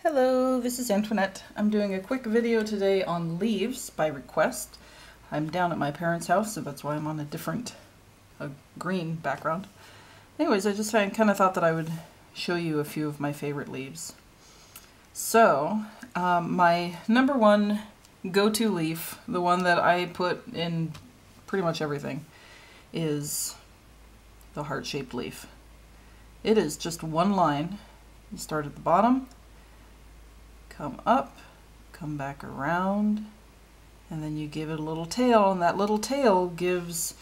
Hello, this is Antoinette. I'm doing a quick video today on leaves by request. I'm down at my parents' house, so that's why I'm on a different green background. Anyways, I just kind of thought that I would show you a few of my favorite leaves. So, my number one go-to leaf, the one that I put in pretty much everything, is the heart-shaped leaf. It is just one line. You start at the bottom, come up, come back around, and then you give it a little tail, and that little tail gives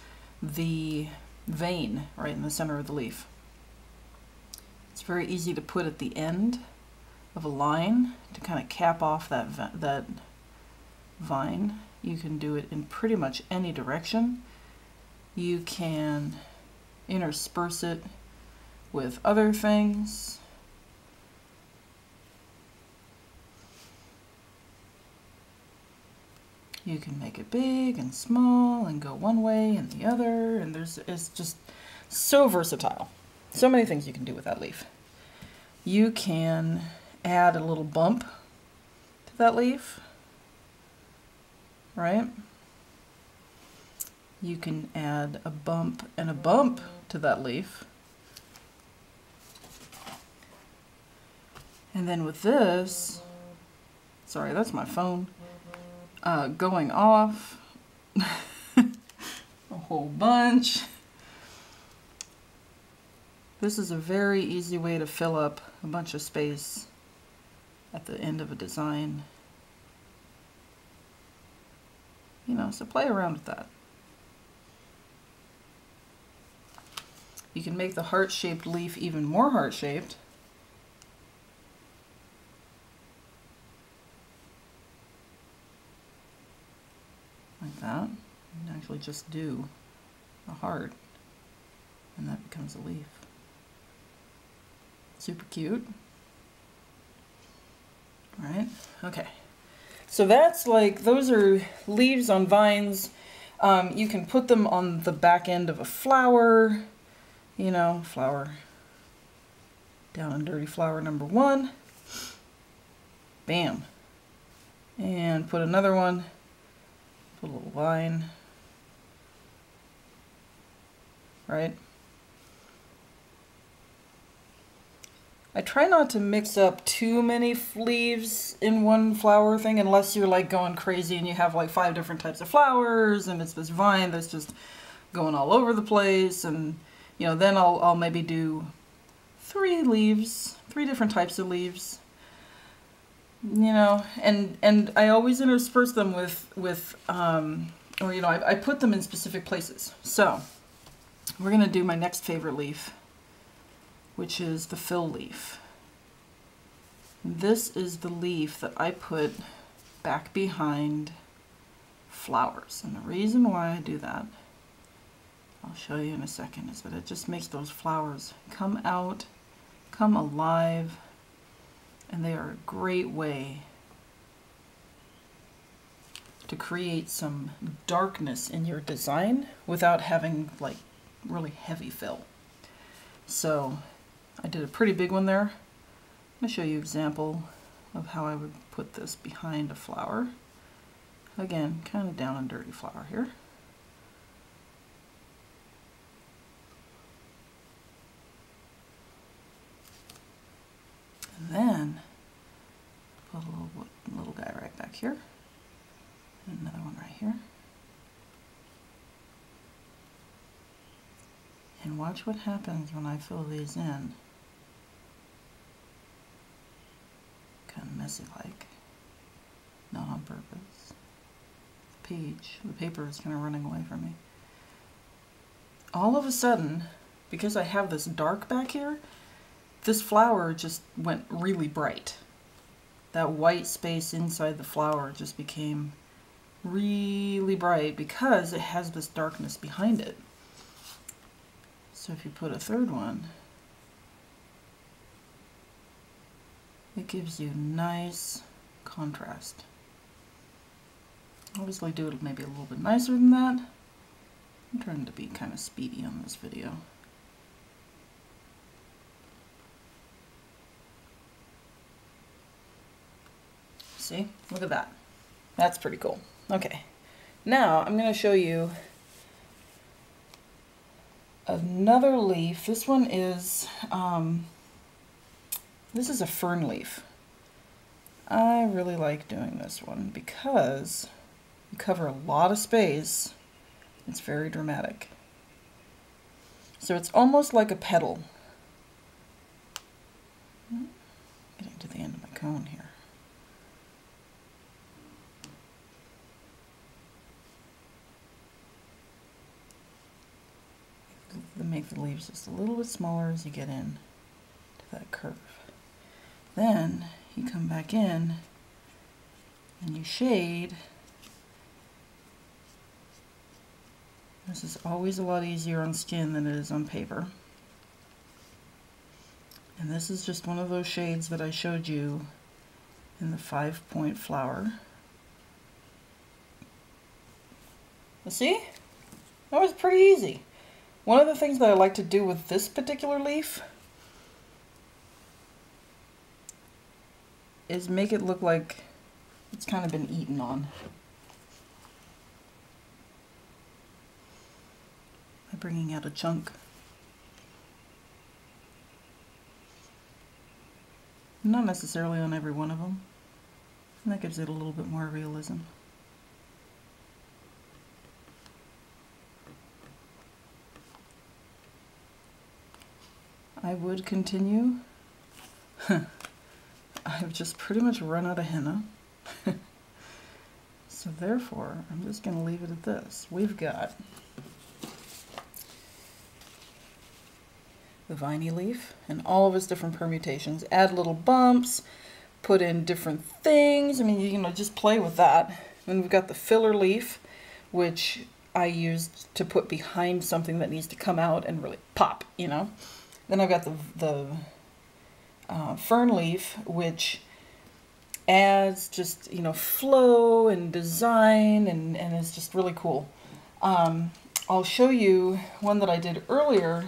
the vein right in the center of the leaf. It's very easy to put at the end of a line to kind of cap off that vine. You can do it in pretty much any direction. You can intersperse it with other things. You can make it big and small and go one way and the other, and it's just so versatile. So many things you can do with that leaf. You can add a little bump to that leaf, right? You can add a bump and a bump to that leaf. And then with this, sorry, that's my phone. Going off a whole bunch. This is a very easy way to fill up a bunch of space at the end of a design. You know, so play around with that. You can make the heart-shaped leaf even more heart-shaped. Like that. You can actually just do a heart, and that becomes a leaf. Super cute. Right? Okay. So that's like, those are leaves on vines. You can put them on the back end of a flower. You know, flower. Down and dirty flower number one. Bam. And put another one. Put a little line, right? I try not to mix up too many leaves in one flower thing unless you're like going crazy and you have like 5 different types of flowers and it's this vine that's just going all over the place, and you know, then I'll maybe do 3 leaves, 3 different types of leaves. You know, and I always intersperse them with or you know, I put them in specific places. So we're gonna do my next favorite leaf, which is the fill leaf. This is the leaf that I put back behind flowers, and the reason why I do that, I'll show you in a second, is that it just makes those flowers come out, come alive. And they are a great way to create some darkness in your design without having like really heavy fill. So I did a pretty big one there. I'm going to show you an example of how I would put this behind a flower. Again, kind of down and dirty flower here. And then put a little guy right back here, and another one right here. And watch what happens when I fill these in. Kind of messy like, not on purpose. The paper is kind of running away from me. All of a sudden, because I have this dark back here, this flower just went really bright. That white space inside the flower just became really bright because it has this darkness behind it. So if you put a third one, it gives you nice contrast. Obviously do it maybe a little bit nicer than that. I'm trying to be kind of speedy on this video. See? Look at that. That's pretty cool. Okay. Now I'm going to show you another leaf. This one is, this is a fern leaf. I really like doing this one because you cover a lot of space. It's very dramatic. So it's almost like a petal. Getting to the end of my cone here. Make the leaves just a little bit smaller as you get in to that curve. Then you come back in and you shade. This is always a lot easier on skin than it is on paper. And this is just one of those shades that I showed you in the 5-point flower. You see? That was pretty easy. One of the things that I like to do with this particular leaf is make it look like it's kind of been eaten on. By bringing out a chunk. Not necessarily on every one of them. And that gives it a little bit more realism. I would continue. I've just pretty much run out of henna. So therefore, I'm just going to leave it at this. We've got the viney leaf and all of its different permutations. Add little bumps, put in different things. I mean, you know, just play with that. Then we've got the filler leaf, which I used to put behind something that needs to come out and really pop, you know. Then I've got the fern leaf, which adds just, you know, flow and design, and it's just really cool. I'll show you one that I did earlier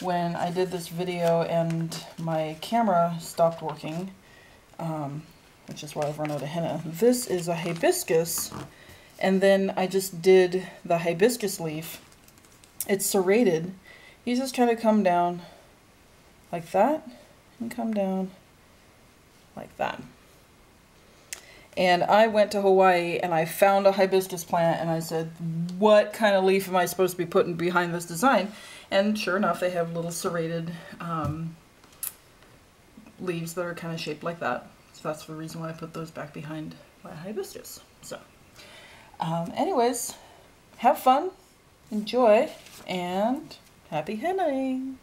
when I did this video and my camera stopped working, which is why I've run out of henna. This is a hibiscus, and then I just did the hibiscus leaf. It's serrated. You just kind of come down like that and come down like that. And I went to Hawaii and I found a hibiscus plant and I said, what kind of leaf am I supposed to be putting behind this design? And sure enough, they have little serrated leaves that are kind of shaped like that. So that's the reason why I put those back behind my hibiscus. So anyways, have fun, enjoy, and happy hennaing!